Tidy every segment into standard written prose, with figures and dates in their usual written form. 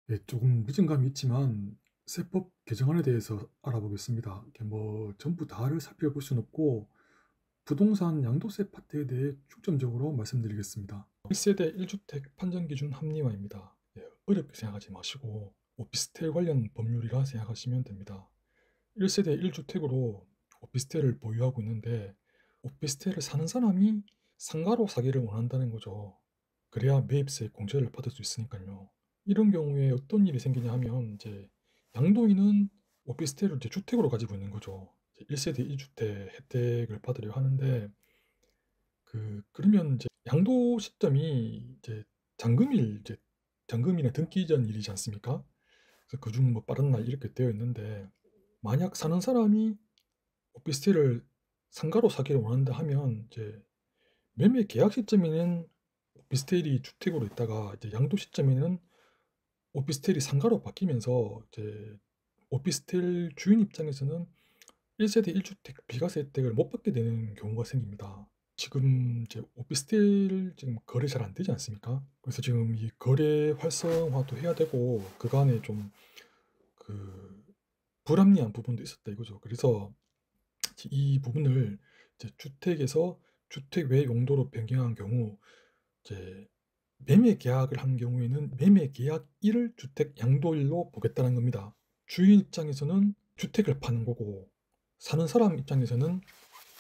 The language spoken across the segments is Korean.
네, 조금 늦은 감이 있지만 세법 개정안에 대해서 알아보겠습니다. 이게 뭐 전부 다를 살펴볼 수는 없고 부동산 양도세 파트에 대해 중점적으로 말씀드리겠습니다. 1세대 1주택 판정 기준 합리화입니다. 어렵게 생각하지 마시고 오피스텔 관련 법률이라 생각하시면 됩니다. 1세대 1주택으로 오피스텔을 보유하고 있는데 오피스텔을 사는 사람이 상가로 사기를 원한다는 거죠. 그래야 매입세 공제를 받을 수 있으니까요. 이런 경우에 어떤 일이 생기냐 하면 이제 양도인은 오피스텔을 이제 주택으로 가지고 있는 거죠. 1세대 1주택 혜택을 받으려 하는데 그러면 이제 양도 시점이 이제 잔금일 이제 잔금일이나 등기 전 일이지 않습니까? 그래서 그중 뭐 빠른 날 이렇게 되어 있는데 만약 사는 사람이 오피스텔을 상가로 사기를 원한다 하면 이제 매매 계약 시점에는 오피스텔이 주택으로 있다가 이제 양도 시점에는 오피스텔이 상가로 바뀌면서 이제 오피스텔 주인 입장에서는 1세대 1주택 비과세 혜택을 못 받게 되는 경우가 생깁니다. 지금 이제 오피스텔 지금 거래 잘 안 되지 않습니까? 그래서 지금 이 거래 활성화도 해야 되고 그간에 좀 그 불합리한 부분도 있었다 이거죠. 그래서 이 부분을 이제 주택에서 주택 외 용도로 변경한 경우 이제 매매 계약을 한 경우에는 매매 계약일을 주택 양도일로 보겠다는 겁니다. 주인 입장에서는 주택을 파는 거고 사는 사람 입장에서는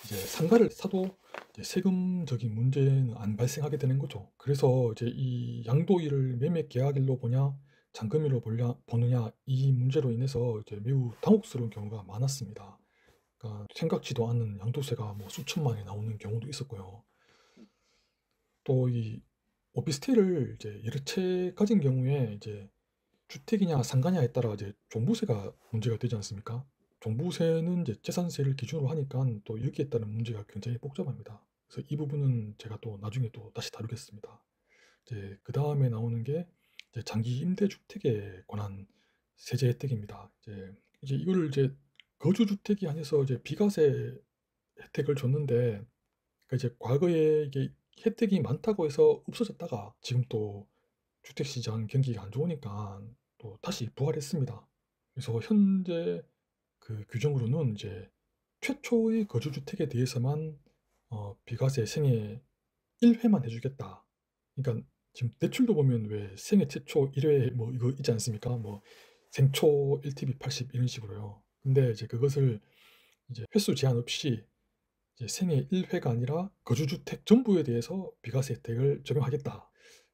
이제 상가를 사도 이제 세금적인 문제는 안 발생하게 되는 거죠. 그래서 이제 이 양도일을 매매 계약일로 보냐 잔금일로 보느냐 이 문제로 인해서 이제 매우 당혹스러운 경우가 많았습니다. 그러니까 생각지도 않은 양도세가 뭐 수천만이 나오는 경우도 있었고요. 또 이 오피스텔을 이제 여러 채 가진 경우에 이제 주택이냐 상가냐에 따라 이제 종부세가 문제가 되지 않습니까? 종부세는 이제 재산세를 기준으로 하니까 또 여기에 따른 문제가 굉장히 복잡합니다. 그래서 이 부분은 제가 또 나중에 또 다시 다루겠습니다. 이제 그 다음에 나오는 게 이제 장기 임대주택에 관한 세제 혜택입니다. 이제 이거를 이제 거주주택이 아니어서 이제 비과세 혜택을 줬는데 그러니까 이제 과거에 이게 혜택이 많다고 해서 없어졌다가 지금 또 주택시장 경기가 안 좋으니까 또 다시 부활했습니다. 그래서 현재 그 규정으로는 이제 최초의 거주주택에 대해서만 비과세 생애 1회만 해주겠다. 그러니까 지금 대출도 보면 왜 생애 최초 1회 뭐 이거 있지 않습니까? 뭐 생초 1TB 80 이런 식으로요. 근데 이제 그것을 이제 횟수 제한 없이 이제 생애 1회가 아니라 거주주택 전부에 대해서 비과세 혜택을 적용하겠다.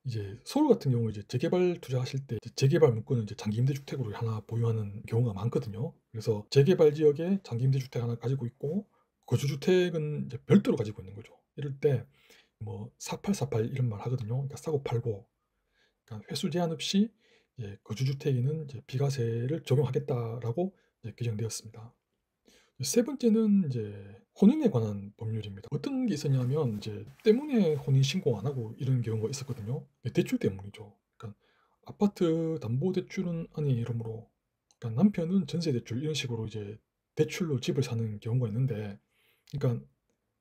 이제 서울 같은 경우 이제 재개발 투자하실 때 재개발 문구는 이제 장기 임대주택으로 하나 보유하는 경우가 많거든요. 그래서 재개발 지역에 장기 임대주택 하나 가지고 있고 거주주택은 이제 별도로 가지고 있는 거죠. 이럴 때 뭐 4848 이런 말 하거든요. 그러니까 싸고 팔고 그러니까 횟수 제한 없이 이제 거주주택에는 이제 비과세를 적용하겠다라고 이제 규정되었습니다. 세 번째는 이제 혼인에 관한 법률입니다. 어떤 게 있었냐면 이제 때문에 혼인 신고 안 하고 이런 경우가 있었거든요. 대출 때문이죠. 그러니까 아파트 담보 대출은 아니 이러므로 그러니까 남편은 전세 대출 이런 식으로 이제 대출로 집을 사는 경우가 있는데 그러니까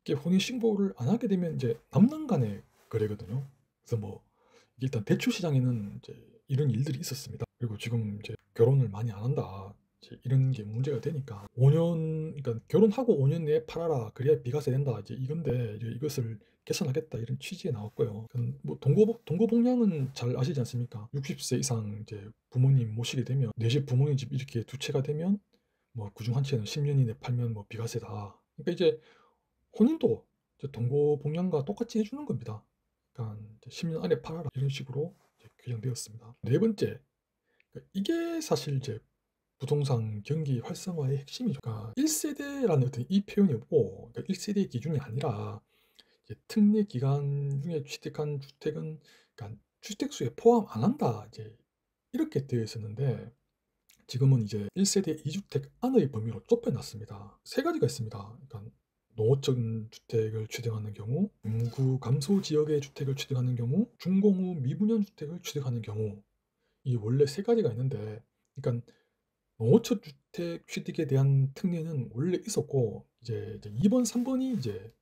이게 혼인 신고를 안 하게 되면 이제 남남 간의 거래거든요. 그래서 뭐 일단 대출 시장에는 이제 이런 일들이 있었습니다. 그리고 지금 이제 결혼을 많이 안 한다. 이제 이런 게 문제가 되니까 5년 그러니까 결혼하고 5년 내에 팔아라. 그래야 비과세 된다. 이제 이건데 이제 이것을 개선하겠다 이런 취지에 나왔고요. 뭐 동거복량은 잘 아시지 않습니까? 60세 이상 이제 부모님 모시게 되면 내 집 부모님 집 이렇게 두 채가 되면 뭐 그중 한 채는 10년 이내 팔면 뭐 비과세다. 그러니까 이제 혼인도 이제 동거복량과 똑같이 해주는 겁니다. 그러니까 이제 10년 안에 팔아라 이런 식으로 이제 규정되었습니다. 네 번째, 그러니까 이게 사실 이제 부동산 경기 활성화의 핵심이죠. 그러니까 1세대라는 어떤 이 표현이 없고 그러니까 1세대 기준이 아니라 이제 특례 기간 중에 취득한 주택은 그러니까 주택수에 포함 안 한다 이제 이렇게 되어 있었는데 지금은 이제 1세대 2주택 안의 범위로 좁혀놨습니다. 세 가지가 있습니다. 그러니까 농어촌 주택을 취득하는 경우, 인구 감소 지역의 주택을 취득하는 경우, 준공후 미분양 주택을 취득하는 경우 이 원래 세 가지가 있는데 그러니까 농어촌 주택 취득에 대한 특례는 원래 있었고 이제 2번, 3번이 이제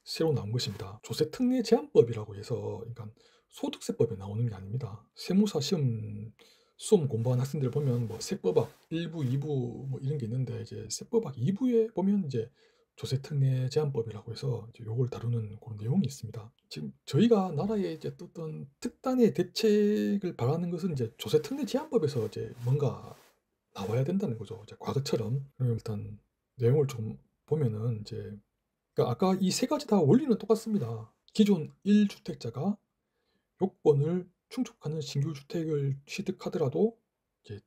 새로 나온 것입니다. 조세 특례 제한법이라고 해서 그러니까 소득세법에 나오는 게 아닙니다. 세무사 시험 수험 공부한 학생들 보면 뭐 세법학 1부, 2부 뭐 이런 게 있는데 이제 세법학 2부에 보면 이제 조세특례 제한법이라고 해서 이제 요걸 다루는 그런 내용이 있습니다. 지금 저희가 나라에 이제 어떤 특단의 대책을 바라는 것은 이제 조세특례 제한법에서 이제 뭔가 나와야 된다는 거죠. 이제 과거처럼. 그럼 일단 내용을 좀 보면은 이제 그러니까 아까 이 세 가지 다 원리는 똑같습니다. 기존 1주택자가 요건을 충족하는 신규 주택을 취득하더라도 이제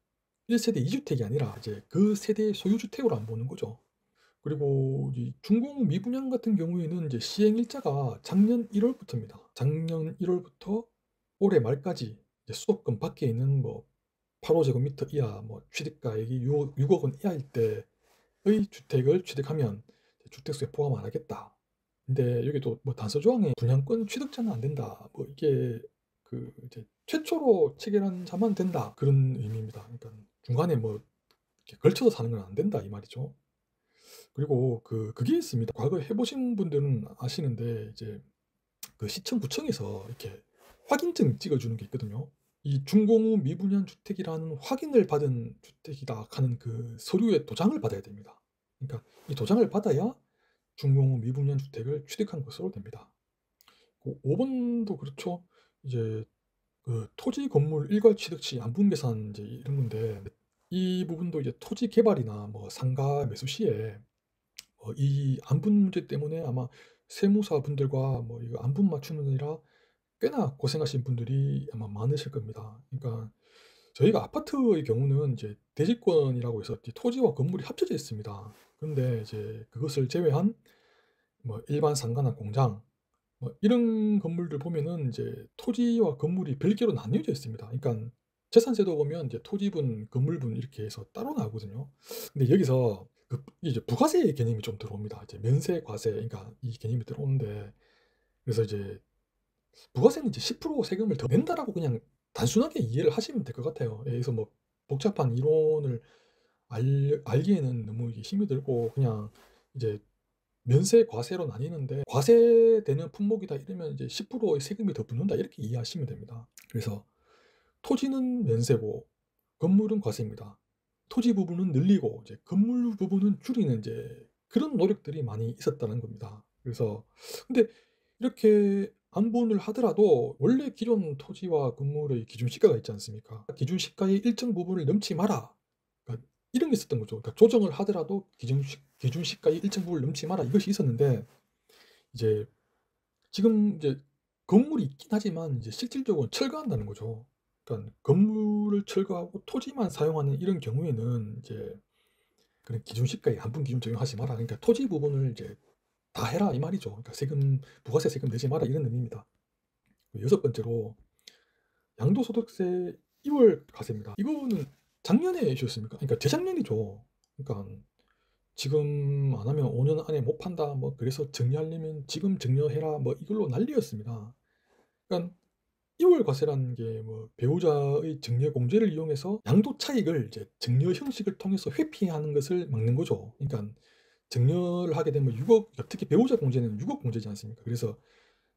1세대 2주택이 아니라 이제 그 세대의 소유주택으로 안 보는 거죠. 그리고 이 준공 미분양 같은 경우에는 이제 시행일자가 작년 1월부터입니다. 작년 1월부터 올해 말까지 이제 수도권 밖에 있는 뭐 8호제곱미터 이하 뭐 취득가액이 6억 원 이하일 때의 주택을 취득하면 주택수에 포함 안 하겠다. 근데 여기 또 뭐 단서 조항에 분양권 취득자는 안 된다. 뭐 이게 그 이제 최초로 체결한 자만 된다. 그런 의미입니다. 그러니까 중간에 뭐 이렇게 걸쳐서 사는 건 안 된다 이 말이죠. 그리고 그게 있습니다. 과거 해보신 분들은 아시는데 이제 그 시청 구청에서 이렇게 확인증 찍어주는 게 있거든요. 이 준공 후 미분양 주택이라는 확인을 받은 주택이다 하는 그 서류의 도장을 받아야 됩니다. 그러니까 이 도장을 받아야 준공 후 미분양 주택을 취득한 것으로 됩니다. 5번도 그렇죠. 이제 그 토지 건물 일괄 취득 시 안분 계산 이제 이런 건데 이 부분도 이제 토지 개발이나 뭐 상가 매수 시에 이 안분 문제 때문에 아마 세무사 분들과 뭐 이거 안분 맞추느라 꽤나 고생하신 분들이 아마 많으실 겁니다. 그러니까 저희가 아파트의 경우는 이제 대지권이라고 해서 토지와 건물이 합쳐져 있습니다. 그런데 이제 그것을 제외한 뭐 일반 상가나 공장 뭐 이런 건물들 보면은 이제 토지와 건물이 별개로 나뉘어져 있습니다. 그러니까 재산세도 보면 이제 토지분, 건물분 이렇게 해서 따로 나오거든요. 근데 여기서 이제 부가세 개념이 좀 들어옵니다. 이제 면세, 과세, 그러니까 이 개념이 들어오는데 그래서 이제 부가세는 이제 10% 세금을 더 낸다라고 그냥 단순하게 이해를 하시면 될 것 같아요. 여기서 뭐 복잡한 이론을 알기에는 너무 이게 힘이 들고 그냥 이제 면세, 과세로 나뉘는데 과세되는 품목이다 이러면 이제 10%의 세금이 더 붙는다 이렇게 이해하시면 됩니다. 그래서 토지는 면세고 건물은 과세입니다. 토지 부분은 늘리고 이제 건물 부분은 줄이는 이제 그런 노력들이 많이 있었다는 겁니다. 그래서 근데 이렇게 안분을 하더라도 원래 기존 토지와 건물의 기준 시가가 있지 않습니까? 기준 시가의 일정 부분을 넘지 마라. 그러니까 이런 게 있었던 거죠. 그러니까 조정을 하더라도 기준 시가의 일정 부분을 넘지 마라 이것이 있었는데 이제 지금 이제 건물이 있긴 하지만 이제 실질적으로 철거한다는 거죠. 그러니까 건물을 철거하고 토지만 사용하는 이런 경우에는 이제 그런 기준 시가에 안분 기준 적용하지 마라. 그러니까 토지 부분을 이제 다 해라 이 말이죠. 그러니까 부가세 세금 내지 마라 이런 의미입니다. 여섯 번째로 양도소득세 2월 과세입니다. 이거는 작년에 이슈였습니까? 그러니까 재작년이죠. 그러니까 지금 안 하면 5년 안에 못 판다. 뭐 그래서 정리하려면 지금 정리해라. 뭐 이걸로 난리였습니다. 그러니까 2월 과세라는 게 뭐 배우자의 증여 공제를 이용해서 양도 차익을 이제 증여 형식을 통해서 회피하는 것을 막는 거죠. 그러니까 증여를 하게 되면 6억, 특히 배우자 공제는 6억 공제지 않습니까? 그래서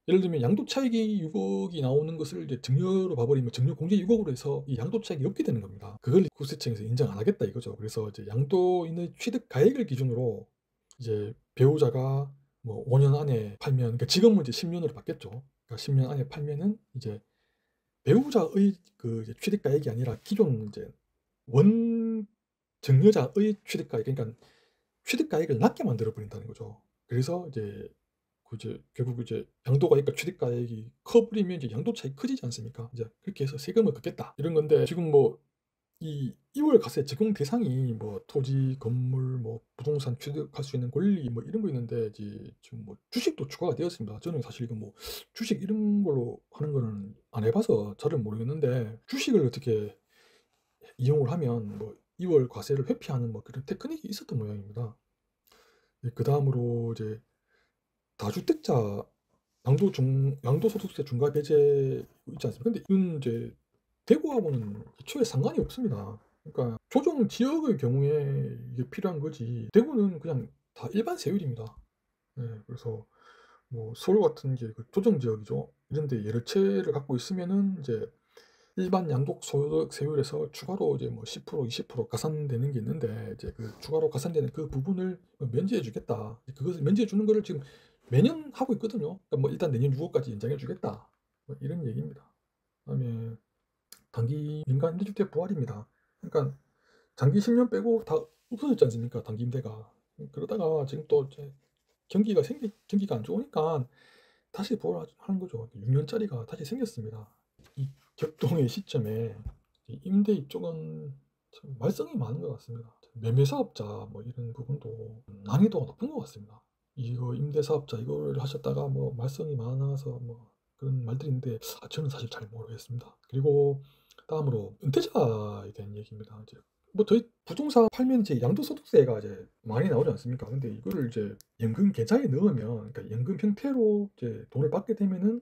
예를 들면 양도 차익이 6억이 나오는 것을 이제 증여로 봐버리면 증여 공제 6억으로 해서 이 양도 차익이 없게 되는 겁니다. 그걸 국세청에서 인정 안 하겠다 이거죠. 그래서 이제 양도인의 취득 가액을 기준으로 이제 배우자가 뭐 5년 안에 팔면, 그러니까 지금은 이제 10년으로 바뀌었죠. 그러니까 10년 안에 팔면은 이제 배우자의 그 이제 취득 가액이 아니라 기존 이제 원 증여자의 취득 가액, 그러니까 취득 가액을 낮게 만들어 버린다는 거죠. 그래서 이제 결국 이제 양도가액과 취득가액이 커버리면 이제 양도 차익 커지지 않습니까? 이제 그렇게 해서 세금을 걷겠다 이런 건데 지금 뭐 이 2월 과세 적용 대상이 뭐 토지, 건물, 뭐 부동산 취득할 수 있는 권리 뭐 이런 거 있는데 이제 지금 뭐 주식도 추가가 되었습니다. 저는 사실 이거 뭐 주식 이런 걸로 하는 거는 안 해봐서 잘은 모르겠는데 주식을 어떻게 이용을 하면 뭐 2월 과세를 회피하는 뭐 그런 테크닉이 있었던 모양입니다. 그 다음으로 이제 다주택자 양도소득세 중과 배제 있지 않습니까? 근데 이건 이제 대구하고는 애초에 상관이 없습니다. 그러니까 조정 지역의 경우에 이게 필요한 거지. 대구는 그냥 다 일반 세율입니다. 네, 그래서 뭐 서울 같은 게 그 조정 지역이죠. 이런데 여러 채를 갖고 있으면은 이제 일반 양도소득 세율에서 추가로 이제 뭐 10% 20% 가산되는 게 있는데 이제 그 추가로 가산되는 그 부분을 면제해 주겠다. 그것을 면제해 주는 거를 지금 매년 하고 있거든요. 그러니까 뭐 일단 내년 6월까지 연장해 주겠다. 뭐 이런 얘기입니다. 그다음에 단기 민간 임대주택 부활입니다. 그러니까 장기 10년 빼고 다 없어졌지 않습니까? 단기 임대가. 그러다가 지금 또 이제 경기가 안 좋으니까 다시 부활하는 거죠. 6년짜리가 다시 생겼습니다. 이 격동의 시점에 임대 이쪽은 참 말썽이 많은 것 같습니다. 매매사업자 뭐 이런 부분도 난이도가 높은 것 같습니다. 이거 임대사업자 이걸 하셨다가 뭐 말썽이 많아서 뭐 그런 말들이 있는데 저는 사실 잘 모르겠습니다. 그리고 다음으로 은퇴자에 대한 얘기입니다. 이제 뭐 저희 부동산 팔면 이제 양도소득세가 이제 많이 나오지 않습니까? 근데 이거를 이제 연금 계좌에 넣으면, 그러니까 연금 형태로 이제 돈을 받게 되면은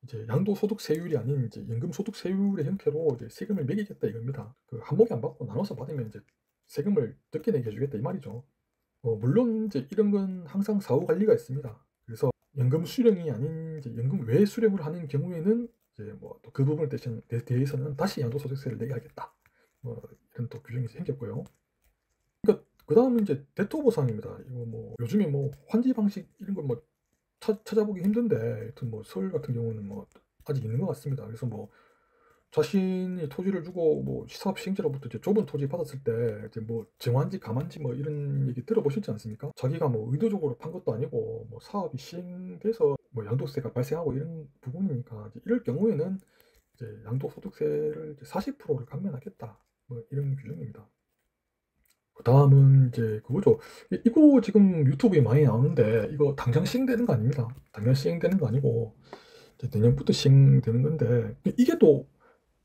이제 양도소득세율이 아닌 이제 연금소득세율의 형태로 이제 세금을 매기겠다 이겁니다. 그 한목에 안 받고 나눠서 받으면 이제 세금을 적게 내게 해주겠다 이 말이죠. 물론 이제 이런 건 항상 사후 관리가 있습니다. 그래서 연금 수령이 아닌 이제 연금 외 수령을 하는 경우에는 이제 뭐 또 그 부분에 대해서는 다시 양도소득세를 내게 하겠다. 뭐 이런 또 규정이 생겼고요. 그러니까 그 다음은 이제 대토 보상입니다. 이거 뭐 요즘에 뭐 환지 방식 이런 걸 뭐 찾아보기 힘든데 하여튼 뭐 서울 같은 경우는 뭐 아직 있는 것 같습니다. 그래서 뭐 자신이 토지를 주고 뭐 사업 시행자로부터 이제 좁은 토지 받았을 때 이제 뭐 정환지 가만지 뭐 이런 얘기 들어보셨지 않습니까? 자기가 뭐 의도적으로 판 것도 아니고 뭐 사업이 시행돼서 뭐 양도세가 발생하고 이런 부분이니까 이제 이럴 경우에는 이제 양도소득세를 이제 40%를 감면하겠다. 뭐 이런 규정입니다. 그 다음은 이제 그거죠. 이거 지금 유튜브에 많이 나오는데 이거 당장 시행되는 거 아닙니다. 당장 시행되는 거 아니고 이제 내년부터 시행되는 건데 이게 또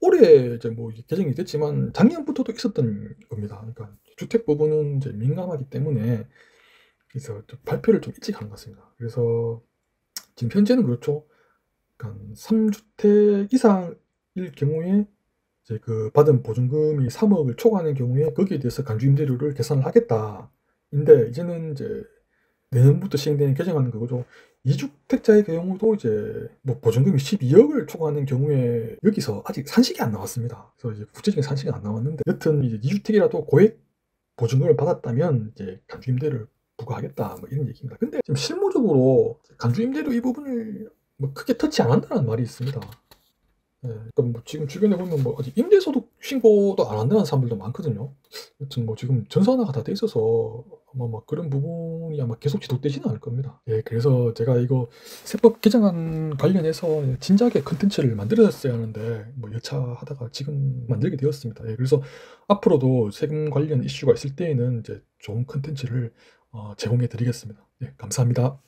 올해 이제 뭐 개정이 됐지만 작년부터도 있었던 겁니다. 그러니까 주택 부분은 이제 민감하기 때문에 그래서 좀 발표를 좀 일찍 한 것 같습니다. 그래서 지금 현재는 그렇죠. 그러니까 3주택 이상일 경우에 이제 그 받은 보증금이 3억을 초과하는 경우에 거기에 대해서 간주임대료를 계산을 하겠다. 인데 이제는 이제 내년부터 시행되는 개정하는 거죠. 2주택자의 경우도 이제 뭐 보증금이 12억을 초과하는 경우에 여기서 아직 산식이 안 나왔습니다. 그래서 이제 구체적인 산식이 안 나왔는데 여튼 이제 2주택이라도 고액 보증금을 받았다면 이제 간주임대를 부과하겠다 뭐 이런 얘기입니다. 근데 지금 실무적으로 간주임대료 이 부분을 뭐 크게 터치 안 한다는 말이 있습니다. 그러니까 뭐 지금 주변에 보면 뭐 아직 임대소득 신고도 안 한다는 사람들도 많거든요. 여튼 뭐 지금 전산화가 다 돼 있어서 아마 막 그런 부분이 아마 계속 지속되지는 않을 겁니다. 그래서 제가 이거 세법 개정안 관련해서 진작에 컨텐츠를 만들었어야 하는데 뭐 여차하다가 지금 만들게 되었습니다. 그래서 앞으로도 세금 관련 이슈가 있을 때에는 이제 좋은 컨텐츠를 제공해 드리겠습니다. 감사합니다.